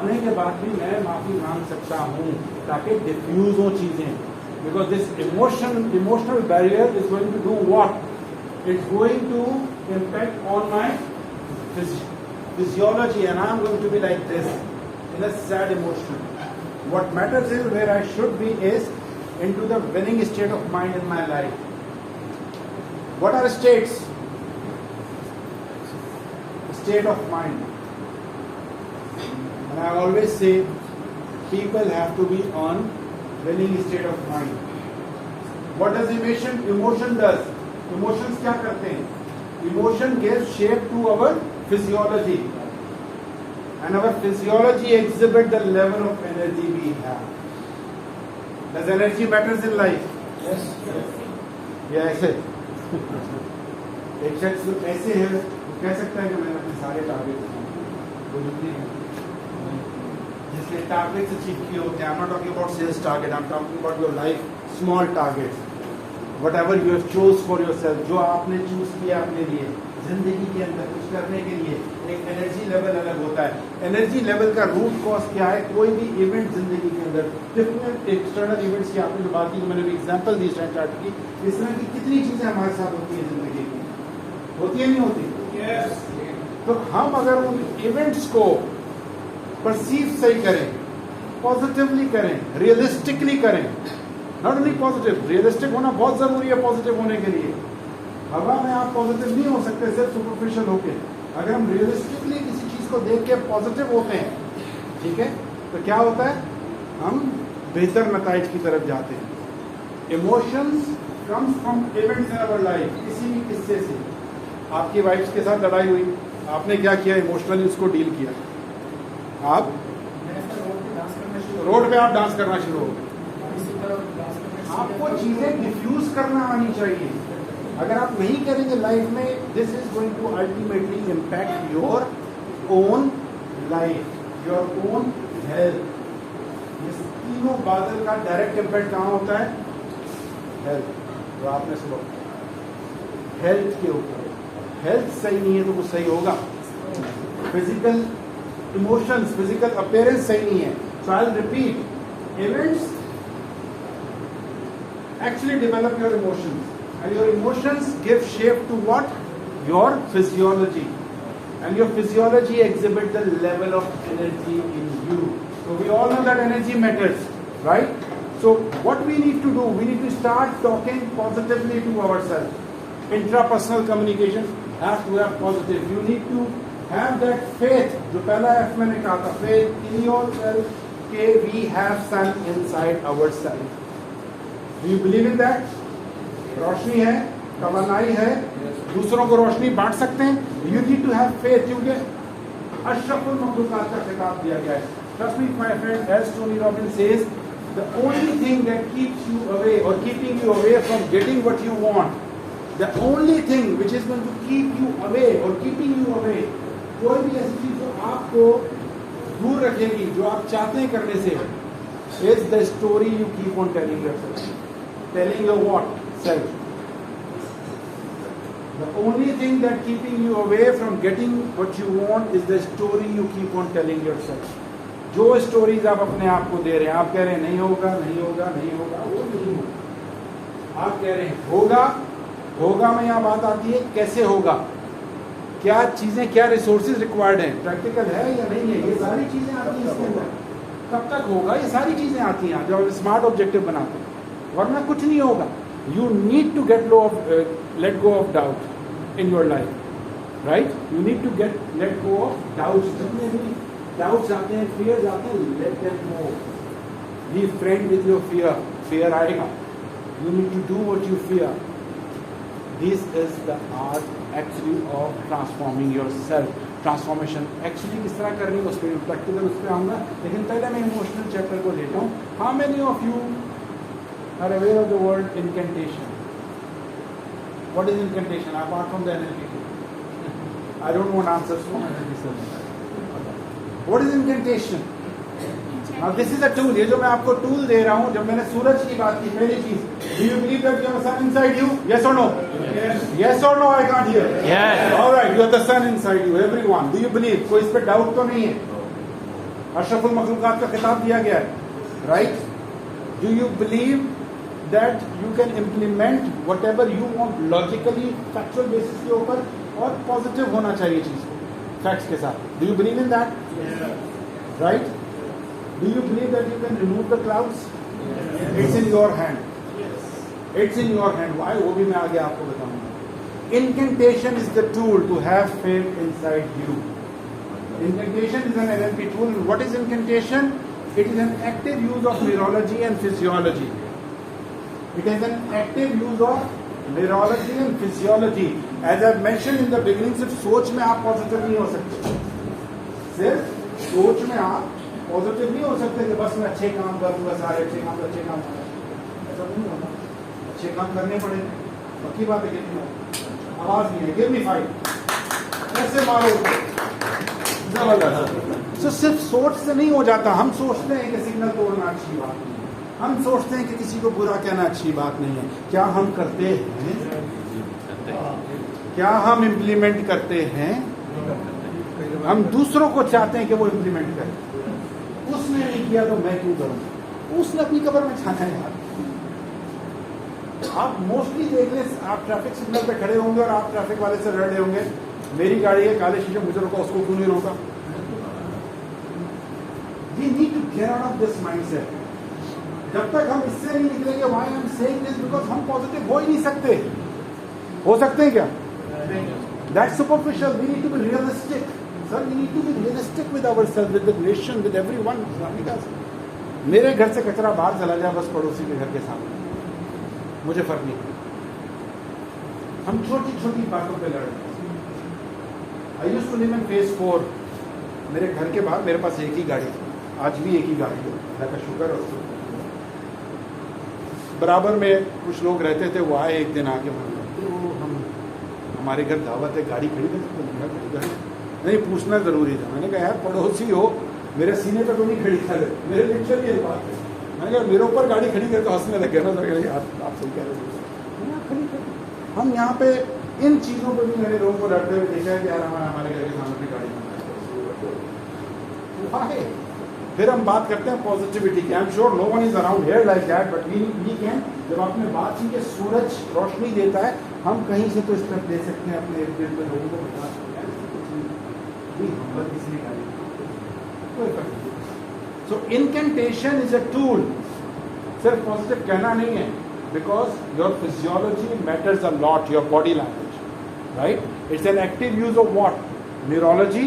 आने के बाद भी मैं माफी मांग सकता हूँ ताकि डिफ्यूज हो चीजें, because this emotional barrier is going to do what, it's going to impact on my physiology, and I'm going to be like this in a sad emotion. What matters is where I should be is into the winning state of mind in my life. What are states? State of mind. And I always say people have to be on winning state of mind. What does emotion does? Emotions क्या करते हैं? Emotion gives shape to our physiology, and our physiology exhibit the level of energy we have. Does energy matters in life? Yes. या ऐसे एक शख्स ऐसे है वो कह सकता है कि मैंने अपने सारे टारगेट जिसने टारगेट अचीव किए होते हैं. I am not talking about sales target, I am talking about your life small targets, whatever you have chose for yourself, जो आपने चूज किया अपने लिए जिंदगी के अंदर कुछ करने के लिए. एक एनर्जी लेवल अलग होता है. एनर्जी लेवल का रूट कॉज क्या है? कोई भी इवेंट जिंदगी के अंदर, डिफरेंट एक्सटर्नल इवेंट्स की आपने जो बात की, मैंने भी एग्जांपल दी स्टैंड चार्ट की, इस तरह की कितनी चीजें हमारे साथ होती है जिंदगी में, होती है नहीं होती? Yes. तो हम अगर उन इवेंट्स को परसीव सही करें, पॉजिटिवली करें, रियलिस्टिकली करें, नॉट ओनली पॉजिटिव, रियलिस्टिक होना बहुत जरूरी है पॉजिटिव होने के लिए. हवा में आप पॉजिटिव नहीं हो सकते सिर्फ सुपरफिशियल होके. अगर हम रियलिस्टिकली किसी चीज को देख के पॉजिटिव होते हैं, ठीक है, तो क्या होता है? हम बेहतर नताइज की तरफ जाते हैं. Emotions comes from events in our life. किसी भी किस्से से आपकी वाइफ के साथ लड़ाई हुई, आपने क्या किया? इमोशनली उसको डील किया. आप रोड पे आप डांस करना शुरू हो गए. आपको चीजें डिफ्यूज करना आनी चाहिए. अगर आप नहीं करेंगे लाइफ में, this is going to ultimately impact your own life, your own health. ये तीनों बादल का डायरेक्ट इम्पैक्ट कहाँ होता है? हेल्थ. तो आपने सुना हेल्थ के ऊपर. हेल्थ सही नहीं है तो कुछ सही होगा? फिजिकल इमोशंस, फिजिकल अपीयरेंस सही नहीं है. So I will repeat, events actually develop your emotions, and your emotions give shape to what? Your physiology, and your physiology exhibit the level of energy in you. So we all know that energy matters, right? So what we need to do, we need to start talking positively to ourselves. Intrapersonal communication has to have positive. You need to have that faith. जो पहला F मैंने कहा था, faith in yourself, कि we have sun inside ourselves. Do you believe in that? रोशनी है, तवानाई है, दूसरों को रोशनी बांट सकते हैं. You need to have faith, क्योंकि अशरफुल मखलूकात का खिताब दिया गया है. Trust me, my friend, as Tony Robbins says, the only thing that keeps you away or keeping you away from getting what you want, the only thing which is going to keep you away or keeping you away, कोई भी ऐसी चीज जो आपको दूर रखेगी, जो आप चाहते हैं करने से, is the story you keep on telling yourself. Telling your what? Self. The only thing that keeping you away from getting what you want is the story you keep on telling yourself. जो stories आप अपने आप को दे रहे हैं, आप कह रहे हैं नहीं होगा, नहीं होगा, नहीं होगा, वो नहीं होगा. आप कह रहे हैं होगा, होगा में यहाँ बात आती है कैसे होगा, क्या चीजें, क्या रिसोर्सेज रिक्वायर्ड हैं, प्रैक्टिकल है या नहीं है, ये सारी चीजें आती हैं इसके अंदर. कब तक होगा, ये सारी चीजें आती हैं जब स्मार्ट ऑब्जेक्टिव बनाते हैं, वरना कुछ नहीं होगा. You need to get let go of doubt in your life, right? You need to let go of doubts. जितने भी डाउट्स आते हैं, फियर्स आते हैं, let them go. Be friend with your fear. Fear आएगा, you need to do what you fear. This is the art actually of transforming yourself. Transformation actually किस तरह करनी है, उस पर प्रैक्टिकल उस पर आऊँगा, लेकिन पहले मैं इमोशनल चैप्टर को लेता हूँ. How many of you are aware of the word incantation? What is incantation apart from the NLP? I don't want answers from NLP. What is incantation? Now this is a tool. ये जो मैं आपको tool दे रहा हूँ, जब मैंने सूरज की बात की, पहली चीज, do you believe that you have a sun inside you? Yes or no? Yes. Yes or no? I can't hear. Yes. All right, you have the sun inside you. Everyone. Do you believe? कोई इस पे doubt तो नहीं है. अशरफुल मखलूकात का खिताब दिया गया है, right? Do you believe that you can implement what ever you want logically factual basis के ऊपर, और पॉजिटिव होना चाहिए चीज को फैक्ट्स के साथ? Do you believe in that? Right? Do you believe that you can remove the clouds? It's in your hand, it's in your hand. Why? वो भी मैं आगे आपको बताऊंगा. Incantation is the tool to have faith inside you. Incantation is an NLP tool. What is incantation? It is an active use of neurology and physiology. It is an active use of neurology and physiology. As I mentioned in the beginning, सिर्फ सोच में आप positive नहीं हो सकते. सिर्फ सोच में आप पॉजिटिव नहीं हो सकते कि बस मैं अच्छे काम करूंगा, सारे अच्छे काम ऐसा नहीं होता. अच्छे काम करने पड़ेंगे, पक्की बात है. कितनी आवाज नहीं है, गिव मी 5, कैसे मारो जबरदस्त. तो सिर्फ सोच से नहीं हो जाता. हम सोचते हैं कि सिग्नल तोड़ना अच्छी बात नहीं है, हम सोचते हैं कि किसी को बुरा कहना अच्छी बात नहीं है. क्या हम करते हैं? क्या हम इम्प्लीमेंट करते हैं? हम दूसरों को चाहते हैं कि वो इम्प्लीमेंट करें. उसने नहीं किया तो मैं क्यों करूं? उसने अपनी कब्र में छाना है यार. आप मोस्टली देख लें, आप ट्रैफिक सिग्नल पे खड़े होंगे और आप ट्रैफिक वाले से लड़ रहे होंगे, मेरी गाड़ी है, काले शीशे, मुझे रोका, उसको क्यों नहीं रोका? We need to get out of this mindset. जब तक हम इससे नहीं निकलेंगे, why I'm saying this, because हम पॉजिटिव हो ही नहीं सकते. हो सकते हैं क्या? That's superficial. We need to be realistic. Sir, we need to be realistic with ourselves, with the nation, with everyone. मेरे घर से कचरा बाहर चला जाए बस पड़ोसी के घर के सामने, मुझे फर्क नहीं पड़ता. हम छोटी छोटी बातों पे लड़ रहे हैं. I used to live in phase 4. मेरे घर के बाहर मेरे पास एक ही गाड़ी थी, आज भी एक ही गाड़ी है, अल्लाह का शुक्र. और बराबर में कुछ लोग रहते थे, वो आए एक दिन आके बोले, तो हम हमारे घर दावत है, गाड़ी खड़ी कर सकते? नहीं, पूछना जरूरी था. मैंने कहा यार पड़ोसी हो, मेरे सीने पे तो नहीं खड़ी कर, मेरे लेक्चर की बात है. मैंने कहा मेरे ऊपर गाड़ी खड़ी करके हंसने लग गया ना. आप सही कह रहे हो. हम यहाँ पे इन चीजों पर भी मैंने लोगों को लड़ते हुए देखा है कि यार हमारे घर के सामने गाड़ी. फिर हम बात करते हैं पॉजिटिविटी की. I am sure no one is around here like that, but we can. जब आपने बात की कि सूरज रोशनी देता है, हम कहीं से तो स्टेप ले सकते हैं, अपने इर्द गिर्द में लोगों को बता सकते हैं. सो इनकैंटेशन इज अ टूल. सिर्फ पॉजिटिव कहना नहीं है, because your physiology matters a lot, your body language, right? It's an active use of what? Neurology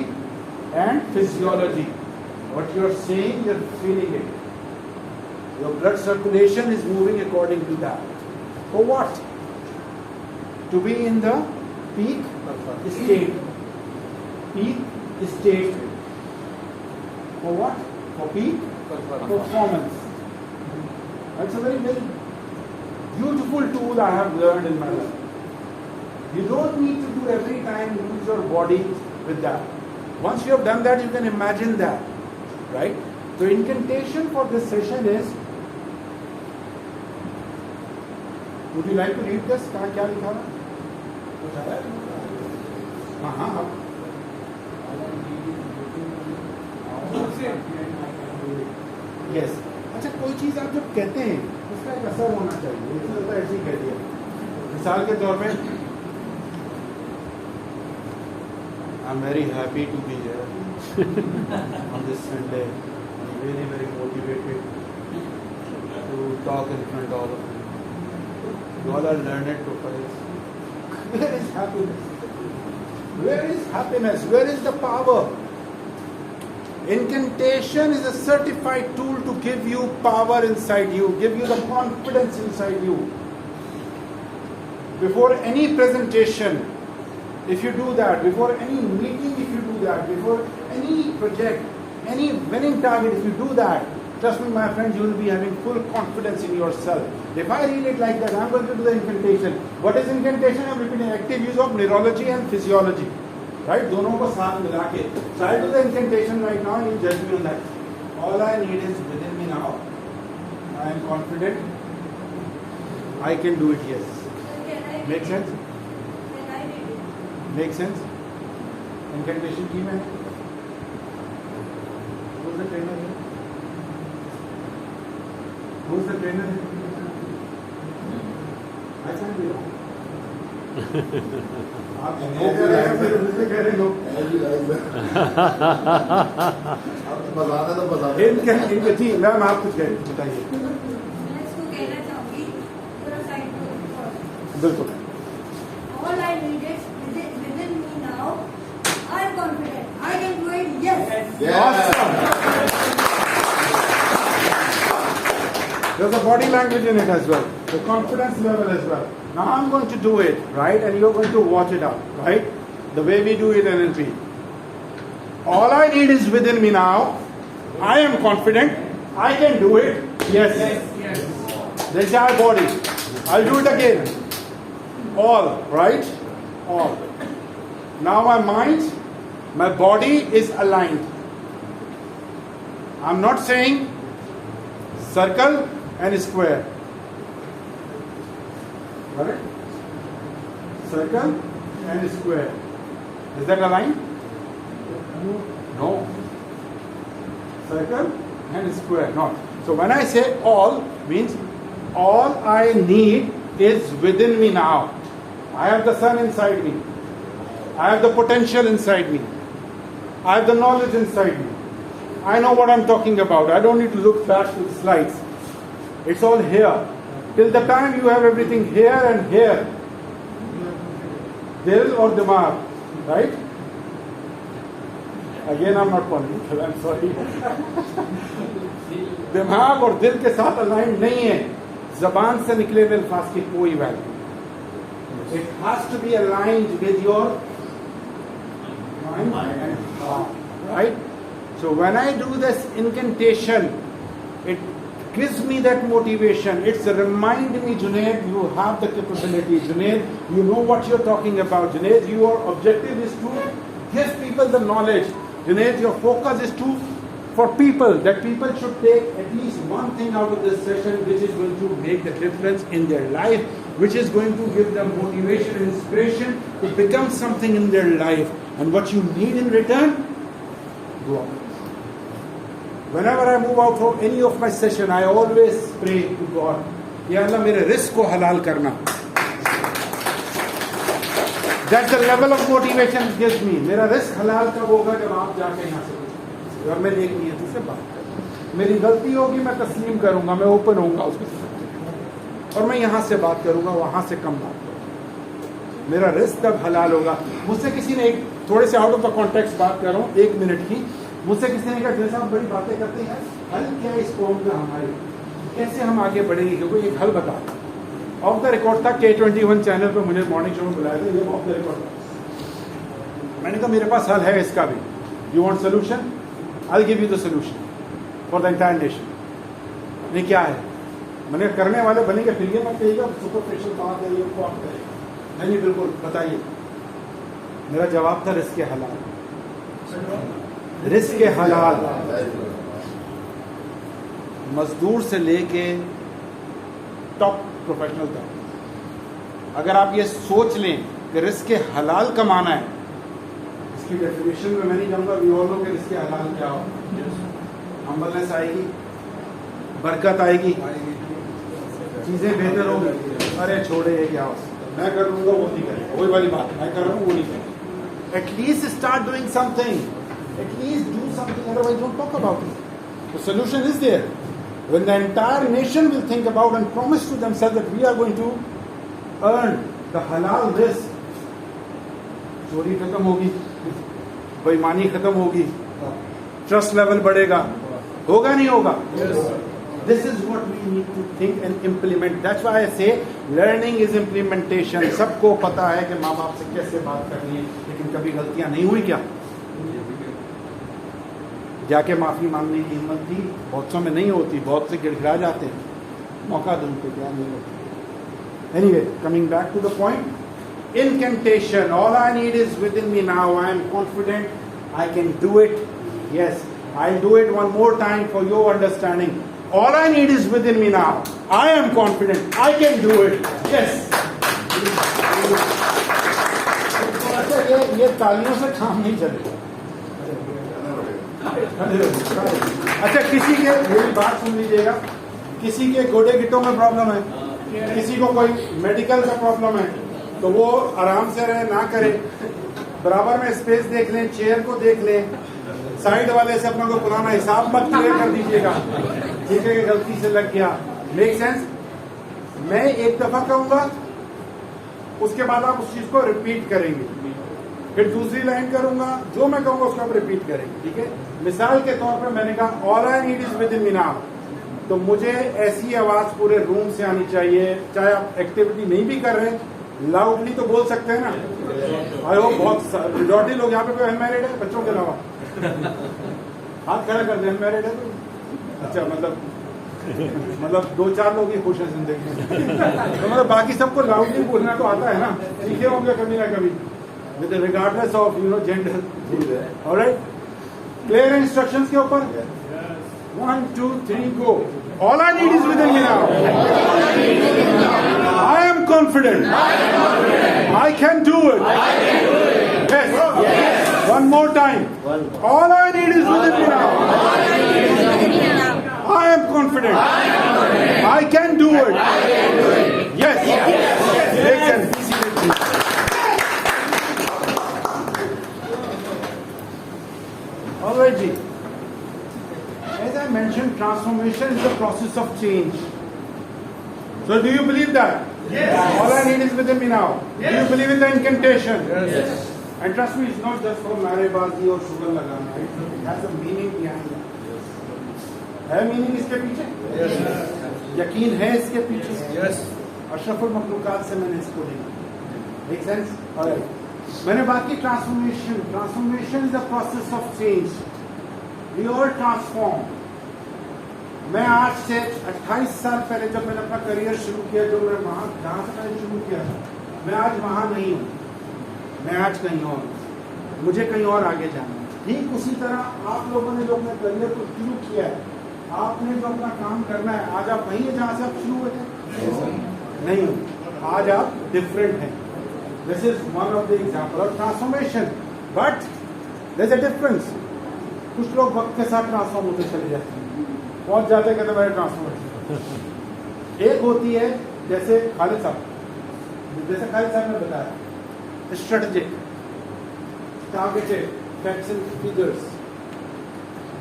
and physiology. What you are saying, you are feeling it. Your blood circulation is moving according to that. For what? To be in the peak state. Peak state. For what? For peak performance. That's a very, very beautiful tool I have learned in my life. You don't need to do every time use your body with that. Once you have done that, you can imagine that. Right? The incantation for this session is, would you like to read this? क्या लिखा है? हाँ. Yes. अच्छा, कोई चीज आप जब कहते हैं उसका एक असर होना चाहिए. इसमें तो ऐसे ही कह दिया. मिसाल के तौर पे, I'm very happy to be here on this Sunday. I'm very, very motivated to talk in front of all of you. You all are learned profiles. Where is happiness? Where is happiness? Where is the power? Incantation is a certified tool to give you power inside you, give you the confidence inside you. Before any presentation, if you do that, before any meeting, if you do that, before any project, any winning target, if you do that, trust me, my friends, you will be having full confidence in yourself. If I read it like that, I'm going to do the incantation. What is incantation? I'm repeating active use of neurology and physiology. Right? दोनों को साथ मिला के. So I do the incantation right now, you judge me on that. All I need is within me now. I am confident. I can do it, yes. Make sense? Make sense? Incantation की मैंने Who's the trainer here? Who's the trainer here? I can't be wrong. आप वो कह रहे हैं फिर मुझे कह रहे लोग बताना तो बता इनके जी मैम आप कुछ कह रहे बताइए कहना चाहूंगी बिल्कुल All I need is within me now. I am confident. I can do it. Yes. Awesome. There's a body language in it as well, the confidence level as well. Now I'm going to do it, right? And you're going to watch it out, right? The way we do it in NLP. All I need is within me now. I am confident. I can do it. Yes. The entire body. I'll do it again. All, right? All. Now my mind, my body is aligned. I'm not saying circle and square. Correct? Circle and square. Is that aligned? No. Circle and square, not. So when I say all, means all I need is within me now. I have the sun inside me. I have the potential inside me. I have the knowledge inside me. I know what I'm talking about. I don't need to look back to the slides. It's all here. Till the time you have everything here and here, Dil or Dimag, right? Again, I'm not pointing, I'm sorry. दिमाग और दिल के साथ align नहीं है, जबान से निकले हुए अल्फाज की कोई value. It has to be aligned with your mind and heart, right? So when I do this incantation, it gives me that motivation. It's a remind me, Junaid, you have the capability. Junaid, you know what you're talking about. Junaid, your objective is to give people the knowledge. Junaid, your focus is to for people, that people should take at least one thing out of this session which is going to make the difference in their life, which is going to give them motivation and inspiration to become something in their life. And what you need in return, go out. Whenever I move out from any of my session, I always pray to God, Ya Allah, mere risk ko halal karna. That's the level of motivation it gives me. मेरा risk हलाल कब होगा जब आप जाके यहाँ से और मैं एक नियत से बात करूँ. मेरी गलती होगी, मैं तस्लीम करूँगा, मैं ओपन होऊंगा उसके साथ, और मैं यहाँ से बात करूँगा, वहाँ से कम बात करूँगा. मेरा रिस्क तब हलाल होगा. मुझसे किसी ने एक थोड़े से आउट ऑफ द कॉन्टेक्स्ट बात कर रहा हूँ, 1 मिनट की. मुझसे किसी ने कहा, जैसे आप बड़ी बातें करते हैं, हल क्या इस कौम का हमारे, कैसे हम आगे बढ़ेंगे, क्योंकि एक हल बता. ऑफ द रिकॉर्ड था K21 चैनल पे मुझे मॉर्निंग शो में बुलाया था, ये ऑफ द रिकॉर्ड था. मैंने कहा मेरे पास हल है इसका भी. You want solution? I'll give you the solution for the entire nation. ये क्या है? मैंने करने वाले बनेंगे, फिर ये मत कहिएगा सुपरफिशियल बात है, ये कौन करेगा. नहीं बिल्कुल बताइए. मेरा जवाब था रिस्क के हलाल. रिस्क के हलाल. मजदूर से लेके टॉप प्रोफेशनल तक, अगर आप ये सोच लें कि रिस्क के हलाल कमाना है, इसकी डेफिनेशन में मैं नहीं जाऊंगा. वी ऑल नो कि इसके हलाल क्या हो. हम्बलनेस आएगी, बरकत आएगी, चीजें बेहतर होंगी. अरे छोड़े ये क्या हो, मैं कर लूंगा वो नहीं करेगा, वही वाली बात, मैं कर रहा हूँ वो नहीं करेगा. At least start doing something, at least do something, otherwise don't talk about it. The solution is there. When the entire nation will think about and promise to themselves that we are going to earn the halal risk, चोरी खत्म होगी, बेईमानी खत्म होगी, trust level बढ़ेगा. होगा नहीं होगा? This is what we need to think and implement. That's why I say learning is implementation. सबको पता है कि माँ बाप से कैसे बात करनी है, लेकिन कभी गलतियां नहीं हुई क्या? जाके माफी मांगने की हिम्मत थी, बहुत समय नहीं होती, बहुत से गिड़गिड़ा जाते हैं. मौका दो उनको, क्या नहीं होता. Anyway, coming back to the point, incantation. All I need is within me now. I am confident. I can do it. Yes, I'll do it one more time for your understanding. All I need is within me now. I am confident. I can do it. Yes. ये तालियों से काम नहीं चलेगा. अच्छा, किसी के, मेरी बात सुन लीजिएगा, किसी के गोडे गिट्टों में प्रॉब्लम है, किसी को कोई मेडिकल का प्रॉब्लम है, तो वो आराम से रहे, ना करे, बराबर में स्पेस देख लें, चेयर को देख लें, साइड वाले से अपना कोई पुराना हिसाब मत क्लियर कर दीजिएगा, ठीक है, कि गलती से लग गया। Make sense? मैं एक दफा कहूंगा, उसके बाद आप उस चीज को रिपीट करेंगे, फिर दूसरी लाइन करूंगा, जो मैं कहूंगा उसको आप रिपीट करेंगे, ठीक है। मिसाल के तौर पर मैंने कहा all I need is with in me now, तो मुझे ऐसी आवाज पूरे रूम से आनी चाहिए, चाहे आप एक्टिविटी नहीं भी कर रहे, लाउडली तो बोल सकते हैं ना। आई होप बहुत मेजॉरिटी लोग यहाँ पे कोई अनमैरिड है बच्चों के अलावा, हाथ खड़ा कर दे, अनमैरिड है तो अच्छा, मतलब 2-4 लोग ही खुश हैं जिंदगी में तो मतलब बाकी सबको लाउडली बोलना तो आता है ना, सीखे होंगे कभी ना कभी, with regardless of gender. Alright, clear instructions के ऊपर 1 2 3 गो। All I need is within me now. I am confident. I can do it. Yes. One more time. All I need is within me now. I am confident. I can do it. Yes. They can. All right, Ji. As I mentioned, transformation is the process of change. So do you believe that? Yes. All I need is within me now. Yes. Do you believe in the incantation? Yes. And trust me, it's not just for narebazi or sugar lagana. It has a meaning behind it. है meaning इसके पीछे? Yes. यकीन है इसके पीछे? Yes. अशरफुल मखलूकात से मैंने इसको लिखा। Make sense? Alright. मैंने बात की transformation. Transformation is the process of change. We all transform. मैं आज से 28 साल पहले जब मैंने अपना करियर शुरू किया, जो मैं वहाँ जहाँ से मैंने शुरू किया था, मैं आज वहाँ नहीं हूँ, मैं आज कहीं और हूँ, मुझे कहीं और आगे जाना है। ठीक उसी तरह आप लोगों ने जो अपने करियर को शुरू किया है, आपने जो अपना काम करना है, आज आप वहीं हैं जहाँ से आप शुरू हुए थे? नहीं हो, आज आप डिफरेंट हैं। This is one of the example of transformation, but there is a difference. कुछ लोग वक्त के साथ ट्रांसफॉर्म होते चले जाते हैं, पहुंच जाते कहते मेरे ट्रांसफॉर्मेशन। एक होती है जैसे खालिद साहब ने बताया, strategic, targeted, facts and figures,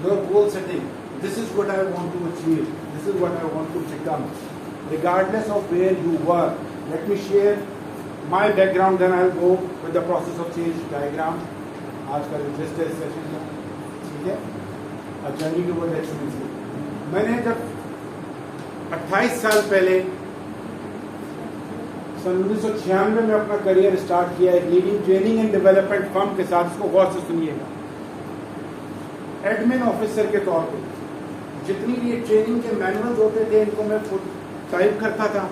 your goal setting, this is what I want to achieve, this is what I want to become, regardless of where you were. Let me share my background, then I will go with the process of change diagram. आज का interest है session का, ठीक है, journey के word experience. मैंने जब 28 साल पहले सन 1996 में अपना करियर स्टार्ट किया एक leading training and development firm के साथ, इसको गौर से सुनिएगा, एडमिन ऑफिसर के तौर पे जितनी भी ट्रेनिंग के मैनुअल्स होते थे इनको मैं टाइप करता था,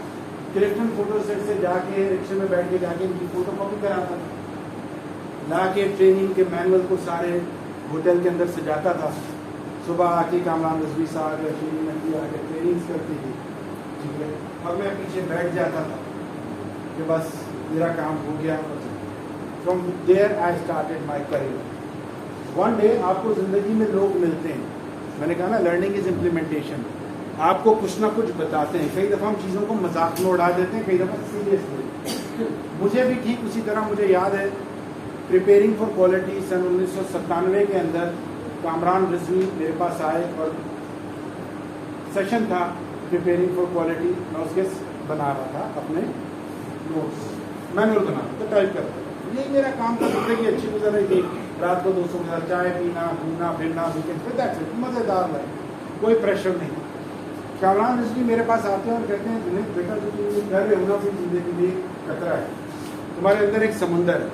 क्लिफ्टन फोटो सेट से जाके रिक्शे में बैठ के जाके इनकी फोटो कॉपी कराता था, ला के ट्रेनिंग के मैनुअल को सारे होटल के अंदर सजाता था। सुबह आके कामरान रजवी साहब या श्री नंदी आके ट्रेनिंग्स करती थी, ठीक है, और मैं पीछे बैठ जाता था कि बस मेरा काम हो गया। From there I started my career. One day आपको ज़िंदगी में लोग मिलते हैं, मैंने कहा ना लर्निंग इज इम्प्लीमेंटेशन, आपको कुछ ना कुछ बताते हैं। कई दफ़ा हम चीज़ों को मजाक में उड़ा देते हैं, कई दफ़ा सीरियसली। मुझे भी ठीक उसी तरह मुझे याद है, प्रिपेयरिंग फॉर क्वालिटी सन 1997 के अंदर कामरान रिजवी मेरे पास आए और सेशन था प्रिपेयरिंग फॉर क्वालिटी, मैं उसके बना रहा था अपने नोट्स, मैनुअल बना तो टाइप कर रहा था। यही मेरा काम था, जिंदगी अच्छी गुजर रही थी, रात को दोस्तों के साथ चाय पीना, घूमना फिरना, वीकेंड पे दैट्स इट, मज़ेदार लाइफ, कोई प्रेशर नहीं। कामरान रिजवी मेरे पास आते हैं और कहते हैं दिनेश बेटा जो तुम कर रहे हो ना, अपनी जिंदगी में खतरा है, तुम्हारे अंदर एक समुंदर है।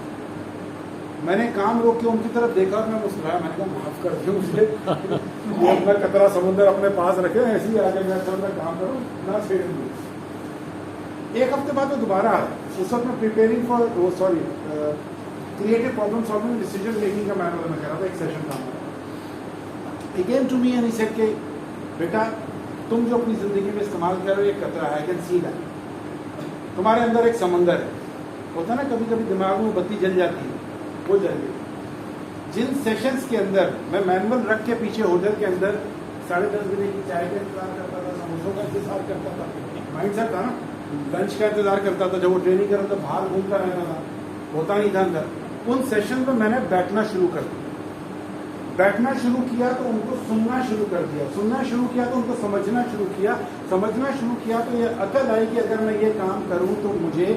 मैंने काम रोक के उनकी तरफ देखा और मैं मुस्कुराया, मैंने कहा माफ कर दो मुझे, ये अपना कतरा समुद्र अपने पास रखे, ऐसे ही आगे मैं थोड़ा काम करूँ ना छेड़ दूँ। एक हफ्ते बाद वो दोबारा आया, उस वक्त मैं preparing for creative problem solving decision making का मैनुअल में कर रहा था, एक सेशन था। He came to me and he said कि बेटा तुम जो अपनी ज़िंदगी में इस्तेमाल कर रहे हो एक कतरा है, आई कैन सी दैट, तुम्हारे अंदर एक समंदर है। होता ना कभी कभी दिमाग में बत्ती जल जाती है, वो जल गई। जिन सेशंस के अंदर मैं मैनुअल रख के पीछे होटल के अंदर 10:30 बजे की चाय का इंतजार करता था, समोसों का इंतजार करता था, माइंड सेट था ना, लंच का इंतजार करता था, जब वो ट्रेनिंग कर रहा था बाहर घूमता रहता था, होता नहीं था अंदर। उन सेशन में मैंने बैठना शुरू कर दिया, बैठना शुरू किया तो उनको सुनना शुरू कर दिया, सुनना शुरू किया तो उनको समझना शुरू किया, समझना शुरू किया तो ये अकल आई कि अगर मैं ये काम करूं तो मुझे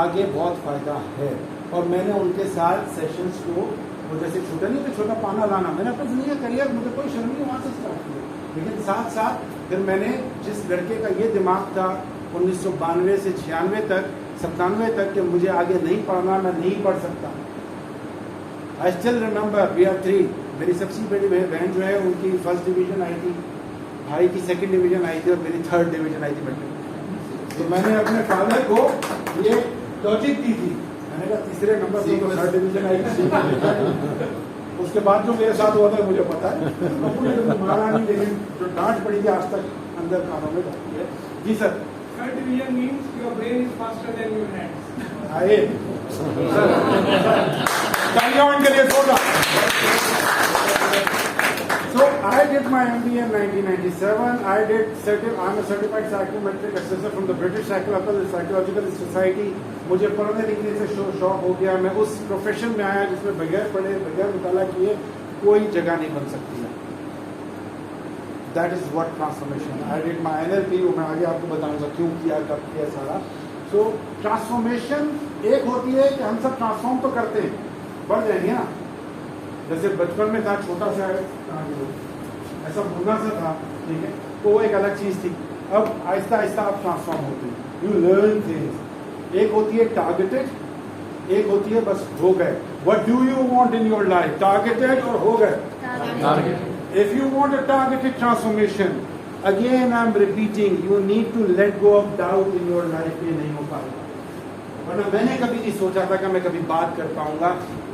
आगे बहुत फायदा है। और मैंने उनके साथ सेशंस को, वो जैसे छोटा नहीं तो छोटा पाना लाना, मैंने अपनी जिंदगी का करियर, मुझे कोई शर्म नहीं वहाँ से स्टार्ट किया। लेकिन साथ साथ फिर मैंने जिस लड़के का ये दिमाग था 1992 से 96 तक 97 तक कि मुझे आगे नहीं पढ़ना, मैं नहीं पढ़ सकता। I still remember we are 3, मेरी सबसे बड़ी बहन जो है उनकी 1st डिवीजन आई थी, भाई की 2nd डिवीजन आई थी और मेरी 3rd डिवीजन आई थी बेटे। तो मैंने अपने फादर को ये लॉजिक दी थी, मैंने कहा तीसरे नंबर से 3rd डिवीजन आई थी। उसके बाद जो मेरे साथ हुआ था मुझे पता है, मारा नहीं, लेकिन जो डांट पड़ी थी आज तक अंदर कानों में जाती है। जी sir. 3rd division means your brain is faster than your hands. आइए तालियां उनके लिए जोरदार। So I did my MBA in 1997. I'm a certified psychometric assessor from the British Psychological Society. मुझे पढ़ने लिखने से शौक हो गया, मैं उस प्रोफेशन में आया जिसमें बगैर पढ़े बगैर मुताला किए कोई जगह नहीं बन सकती है। That is what transformation. I did my NLP, मैं आगे आपको बताऊंगा क्यों किया, कब किया सारा। So ट्रांसफॉर्मेशन एक होती है कि हम सब ट्रांसफॉर्म तो करते हैं, बढ़ जाएंगे ना, जैसे बचपन में था छोटा सा ऐसा भुना सा था, ठीक है, तो वो एक अलग चीज थी। अब आहिस्ता आहिस्ता आप ट्रांसफॉर्म होते हैं, यू लर्न थिंग्स। एक होती है टारगेटेड, एक होती है बस हो गए। What do you want in your life, targeted और हो गए। If you want a targeted transformation, again I am repeating, you need to let go of doubt in your life. ये नहीं हो पाएगा, वरना मैंने कभी नहीं सोचा था कि मैं कभी बात कर पाऊंगा।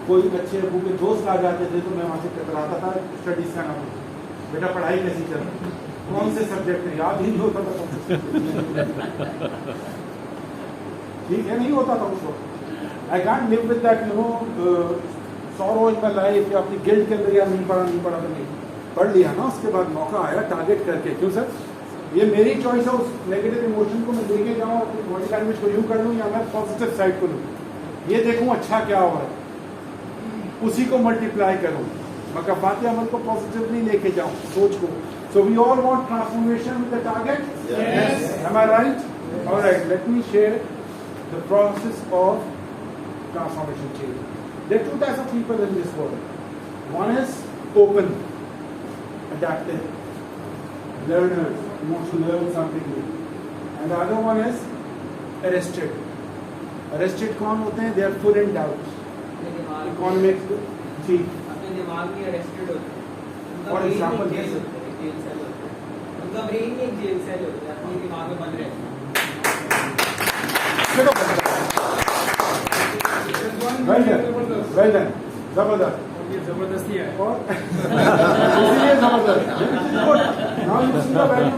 कोई अच्छे अबू के दोस्त आ जाते थे तो मैं वहां से कतराता था, स्टडीज का नाम, बेटा पढ़ाई कैसी चल रही, कौन से सब्जेक्ट है, याद ही नहीं होता था। ठीक है, नहीं होता था उस वक्त। I can't live with that sorrow in my life, या अपनी गिल्ट के अंदर, या नहीं पढ़ा तो नहीं पढ़ लिया ना, उसके बाद मौका आया टारगेट करके। क्यों सर, ये मेरी चॉइस है, उस नेगेटिव इमोशन को मैं लेके जाऊँ, अपनी बॉडी लैंग्वेज को यूं कर लूँ, या मैं पॉजिटिव साइड को लूँ, ये देखूँ अच्छा क्या हो रहा है, उसी को मल्टीप्लाई करूँ, मकाफाती अमल को पॉजिटिवली लेके जाऊँ, सोच को। So we all want transformation with the target, yes, am I right? Alright, let me share the process of transformation change. There are 2 types of people in this world. One is open, adaptive, learners who want to learn something new, and the other one is arrested. Arrested कौन होते हैं? They are full in doubt. Economic जी, अपने दिमाग में arrested होते हैं, उनका और ब्रेन एग्जांपल एक दे जेल सकते होता है, जेल सेल होता है, उनका ब्रेन एक जेल सेल होता है, अपने दिमाग में बंद रहते हैं। वेल डन, जबरदस्त, ये जबरदस्ती है। और इसीलिए जबरदस्त। Now you see the value,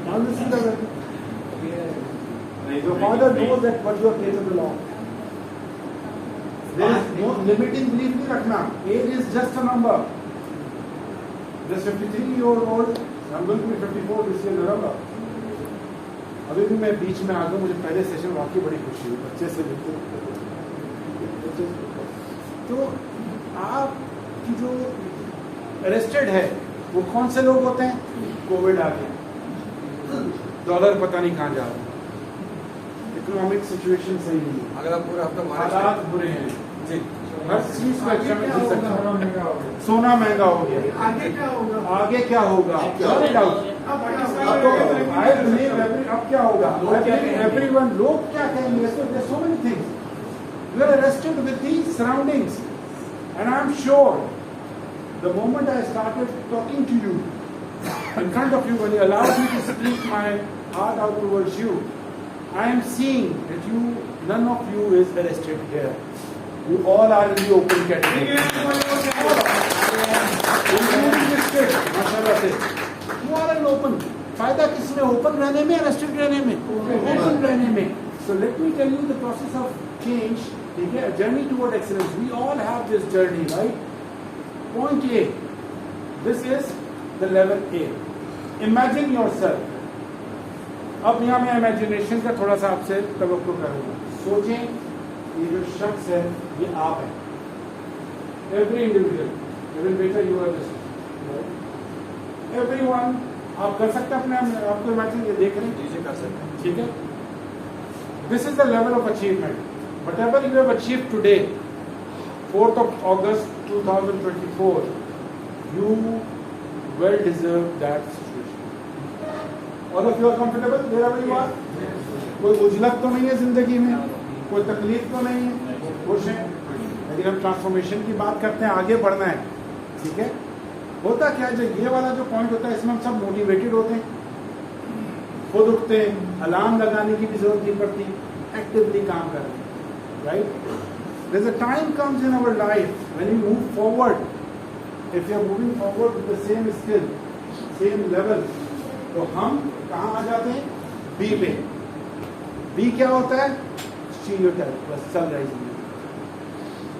now you see the value. Your father knows that what you are capable of. There is no limiting belief नहीं रखना. Age is just a number. Just 53-year-old, I'm going to be 54 this year November. अभी भी मैं बीच में आ गया, मुझे पहले session वाकई बड़ी खुशी हुई, बच्चे से तो आपकी जो अरेस्टेड है वो कौन से लोग होते हैं? कोविड आ गया, डॉलर पता नहीं कहाँ जा रहा, इकोनॉमिक सिचुएशन सही नहीं है, अगर आप पूरा हफ्ता हालात बुरे हैं जी, हर चीज को अच्छा नहीं हो सकता, सोना महंगा हो गया, आगे क्या होगा? आगे क्या होगा? आई बिलीव अब क्या होगा? एवरीवन, लोग क्या कहेंगे? So many things, we are arrested with the surroundings, and I am sure the moment I started talking to you in front of you, when you allowed me to speak my heart out towards you, I am seeing that you, none of you is arrested here. You all are in the open category. Including this kid, mashallah se. You are in open. फायदा किसमें? Open रहने में, arrested रहने में, open रहने में. So let me tell you the process of change. ठीक है, a journey toward excellence. We all have this journey, right? Point A. This is the level A. Imagine yourself. अब यहाँ मैं इमेजिनेशन का थोड़ा सा आपसे तवक्कुल करूँगा. सोचें ये जो शख्स है ये आप है. Every individual, even better you are this. Everyone, आप कर सकते हैं अपने आपको इमेजिन ये देख रहे हैं. चीजें कर सकते हैं. ठीक है. This is the level of achievement. Whatever you have achieved today, 4th of August 2024, you well deserve that situation. All of you are comfortable wherever you are? कोई उजलत तो नहीं है जिंदगी में, कोई तकलीफ तो नहीं है, खुश हैं. लेकिन हम ट्रांसफॉर्मेशन की बात करते हैं, आगे बढ़ना है. ठीक है. होता क्या है, जो ये वाला जो पॉइंट होता है इसमें हम सब मोटिवेटेड होते हैं, खुद उठते हैं, अलार्म लगाने की भी जरूरत नहीं पड़ती, एक्टिवली काम कर रहे हैं. Right. There's a time comes in our life when we move forward. If you are moving forward with the same skill, same level, तो हम कहाँ आ जाते हैं? B पे. B क्या होता है? Stereotype. बस चल रही जिंदगी.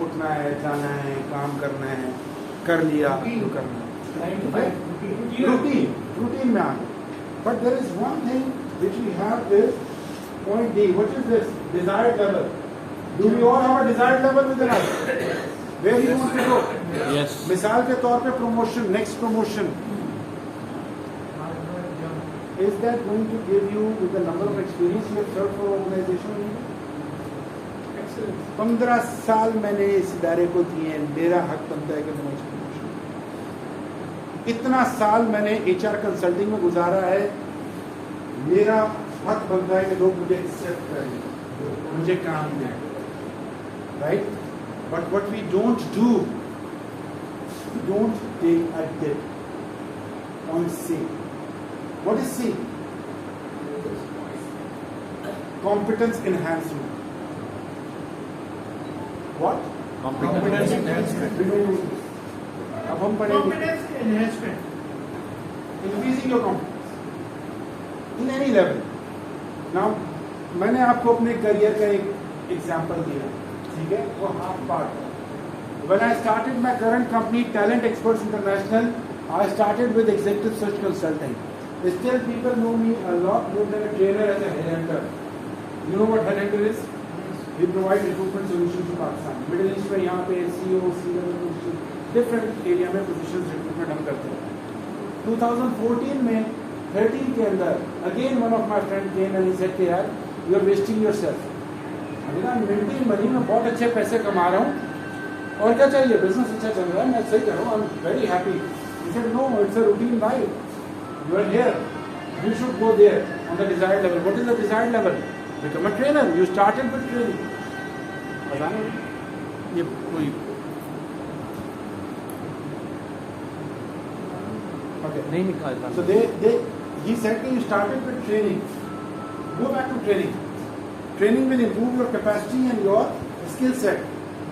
उठना है, जाना है, काम करना है, कर लिया, जो करना है. Routine में आ गए. But there is one thing which we have is point D. What is this? Desired level. Do we all have a desired level within us? Where we want to go? Yes. मिसाल के तौर पे promotion, next promotion. Is that going to give you with the number of experience you have served for organization? Excellent. 15 साल मैंने इस इदारे को दिए, मेरा हक बनता है कि मैं next promotion. इतना साल मैंने HR कंसल्टिंग में गुजारा है, मेरा हक बनता है कि लोग मुझे एक्सेप्ट करें, मुझे काम दें. Right? But what we don't do, we don't take a dip on C. What is C? Competence enhancement. What? Competence enhancement. We don't use this. अब हम पढ़ेंगे. Competence enhancement. Increasing your competence in any level. Now, मैंने आपको अपने career का एक example दिया. ठीक है, वो half part. When I started my current company, Talent Experts International, I started with executive search consulting. Still, people know me a lot more than a trainer as a headhunter. You know what headhunter is? We provide recruitment solutions to Pakistan. Middle East में यहाँ पे CEO, CEO, different area में positions recruitment हम करते हैं. 2014 में 13 के अंदर, again one of my friend came and he said कि यार, you are wasting yourself. मिनटी मनी में बहुत अच्छे पैसे कमा रहा हूँ और क्या चाहिए, बिजनेस अच्छा चल रहा है, मैं सही कर रहा हूँ, I am very happy. He said, no, it's a routine life. You are here. You should go there on the desired level. What is the desired level? Become a trainer. You started with training. पता नहीं ये कोई. Okay. नहीं निकालता. So he said that you started with training. Go back to training. Training will improve your capacity and your skill set.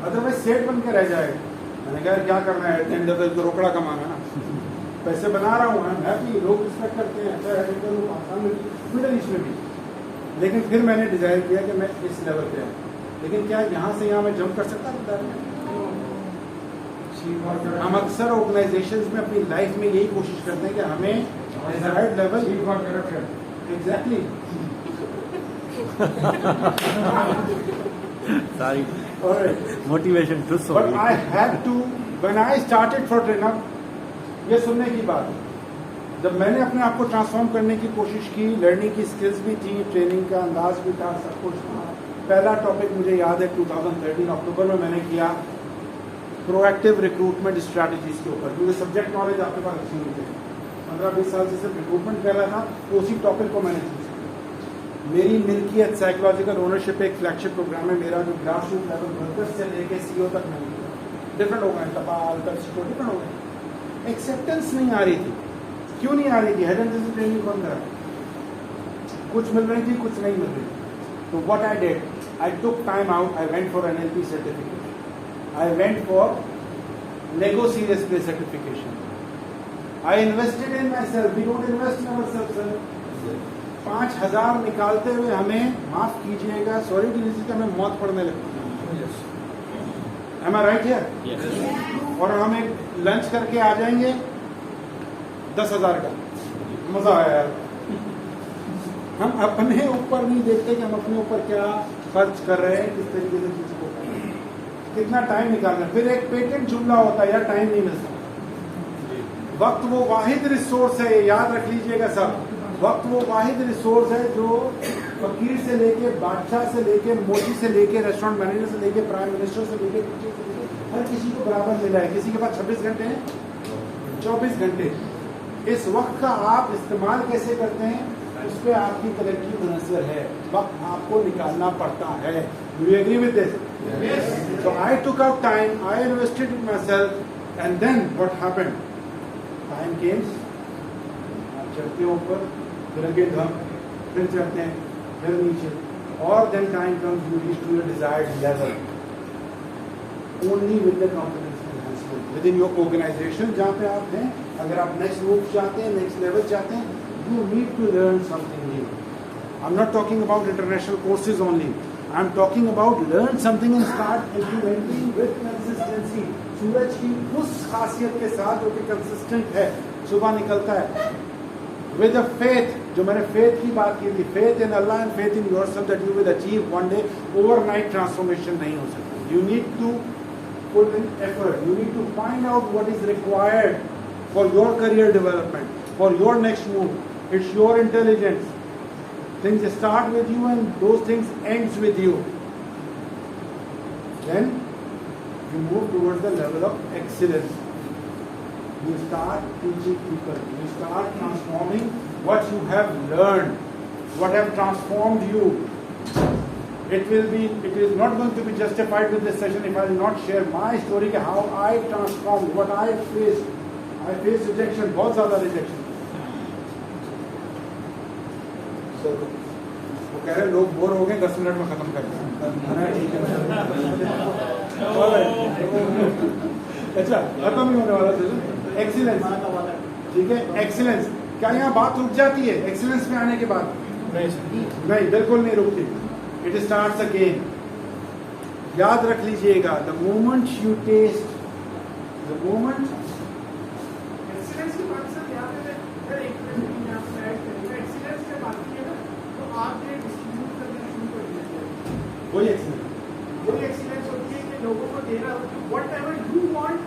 Otherwise, set बन के रह जाएगा. मैंने कहा क्या करना है, एंड तो रोकड़ा कमाना ना. पैसे बना रहा हूँ, हैप्पी, लोग रिस्पेक्ट करते हैं, अच्छा है, लोग पाकिस्तान में, मिडिल ईस्ट में भी. लेकिन फिर मैंने डिजायर किया कि मैं इस लेवल पे आऊँ. लेकिन क्या यहाँ से यहाँ मैं जंप कर सकता था? हम अक्सर ऑर्गेनाइजेशंस में अपनी लाइफ में यही कोशिश करते हैं कि हमें desired level. Exactly. Sorry. Alright. Motivation too so. But I had to, when I started for trainer, ये सुनने की बात है. जब मैंने अपने आप को ट्रांसफॉर्म करने की कोशिश की, लर्निंग की स्किल्स भी थी, ट्रेनिंग का अंदाज भी था, सब कुछ था. पहला टॉपिक मुझे याद है 2013 अक्टूबर में मैंने किया प्रोएक्टिव रिक्रूटमेंट स्ट्रैटेजीज के ऊपर, क्योंकि सब्जेक्ट नॉलेज आपके पास अच्छी नहीं थी. 15-20 साल से सिर्फ रिक्रूटमेंट कर रहा था, तो उसी टॉपिक को मैंने चूज किया. मेरी मिल्कियत साइकोलॉजिकल ओनरशिप एक फ्लैगशिप प्रोग्राम है मेरा, जो ग्रास रूट लेवल वर्कर्स से लेके CEO तक नहीं किया. डिफरेंट हो गए, टपाल तक डिफरेंट हो गए. एक्सेप्टेंस नहीं आ रही थी. क्यों नहीं आ रही थी? हेडहंटर से ट्रेनिंग बंद करा, कुछ मिल रही थी, कुछ नहीं मिल रही. तो what I did, I took time out, I went for NLP certification, I went for Lego serious play certification. I invested in my self. We don't invest in our self sir. 5,000 निकालते हुए हमें, माफ कीजिएगा, sorry डिलीज का हमें मौत पड़ने लगती है. Am I right here? Yes. और हम एक लंच करके आ जाएंगे 10,000 का, मजा आया यार। हम अपने ऊपर नहीं देखते कि हम अपने ऊपर क्या खर्च कर रहे हैं, किस तरीके से चीज को कर रहे हैं, कितना टाइम निकालना है। फिर एक पेटेंट जुमला होता है यार, टाइम नहीं मिलता। वक्त वो वाहिद रिसोर्स है, ये याद रख लीजिएगा सब। वक्त वो वाहिद रिसोर्स है जो फकीर से लेके, बादशाह से लेके, मोदी से लेके, रेस्टोरेंट मैनेजर से लेके, प्राइम मिनिस्टर से लेके, हर किसी को बराबर मिला है। किसी के पास 26 घंटे हैं, 24 घंटे। इस वक्त का आप इस्तेमाल कैसे करते हैं, उस पर आपकी तरक्की मुनहसर है। वक्त आपको निकालना पड़ता है। Do you agree with this? Yes. So I took out time, I invested in myself, and then what happened? Time came. आप चढ़ते हो ऊपर, फिर अगेन हम फिर चढ़ते हैं, फिर नीचे, और then time comes, you reach to your desired level. Only with the confidence enhancement within your organization जहाँ पे आप हैं। अगर आप next move चाहते हैं, next level चाहते हैं, you need to learn something new. I'm not talking about international courses only. I'm talking about learn something and start implementing with consistency. सूरज की उस खासियत के साथ जो कि consistent है, सुबह निकलता है। With a faith, जो मैंने faith की बात की थी, faith in Allah and faith in yourself that you will achieve one day. Overnight transformation नहीं हो सकती. You need to put in effort. You need to find out what is required for your career development, for your next move. It's your intelligence. Things start with you and those things ends with you. Then you move towards the level of excellence. You start teaching people. You start transforming what you have learned, what have transformed you. It is not going to be justified with this session if I will not share my story, how I transformed, what I faced. I faced rejection, बहुत ज़्यादा rejection. So, वो कह रहे लोग bore हो गए, 10 minute में खत्म कर अच्छा खत्म ही होने वाला था। एक्सीलेंस, ठीक है, एक्सीलेंस। क्या यहाँ बात रुक जाती है एक्सीलेंस में आने के बाद? नहीं, बिल्कुल नहीं रुकती। It starts again. याद रख लीजिएगा, the moment you test, the moment excellence की बात सर यहाँ पे मैं एक मिनट यहाँ पे ऐड करेंगे। एक्सीलेंस की बात की है ना, तो आपने डिस्ट्रीब्यूट करना शुरू कर दिया। वही एक्सीलेंस होती है कि लोगों को देना, whatever you want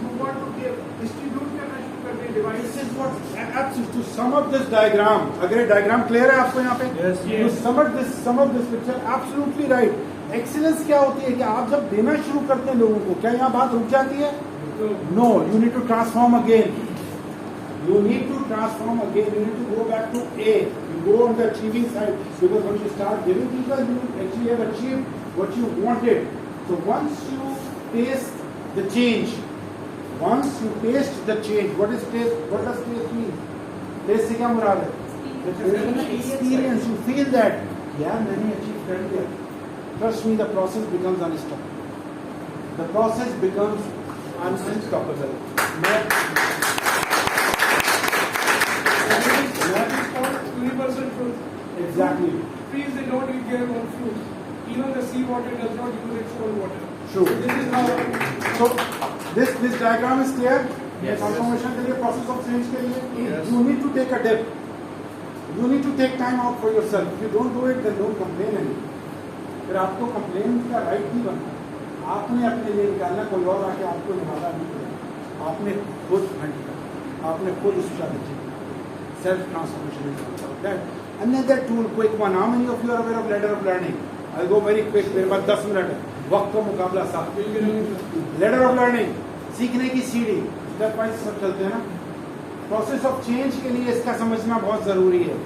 to give, distribute करना शुरू कर दें device. This is what to sum up this diagram. अगर ये diagram clear है आपको यहाँ पे? Yes. To sum up this picture, absolutely right. Excellence क्या होती है कि आप जब देना शुरू करते हैं लोगों को, क्या यहाँ बात रुक जाती है? No, you need to transform again. You need to transform again. You need to go back to A. You go on the achieving side, because when you start giving people, you actually have achieved what you wanted. So once you taste the change, what does taste mean? Taste से क्या मुराद है? Experience. You feel that, यार मैंने achieve कर दिया. Trust me, the process becomes unstoppable. The process becomes unstoppable. Universal truth. Exactly. Trees, they don't eat their own fruit. Even the sea water does not use its own water. True. So this is how. So this diagram is clear. Yes. Transformation के लिए, process of change के लिए, Yes. you need to take a dip. You need to take time out for yourself. If you don't do it, then don't complain anymore. फिर आपको complain का right नहीं बनता। आपने अपने लिए निकालना, कोई और आके आपको निकाला नहीं पड़ेगा। आपने खुद हंट, आपने खुद उस strategy, self transformation. Another tool, quick one. How many of you are aware of ladder of learning? I'll go very quick. मेरे पास 10 मिनट है, वक्त का मुकाबला साथ। Ladder of learning, सीखने की सीढ़ी, स्टेप बाय स्टेप चलते हैं ना। प्रोसेस ऑफ चेंज के लिए इसका समझना बहुत जरूरी है।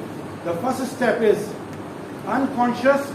The first step is unconscious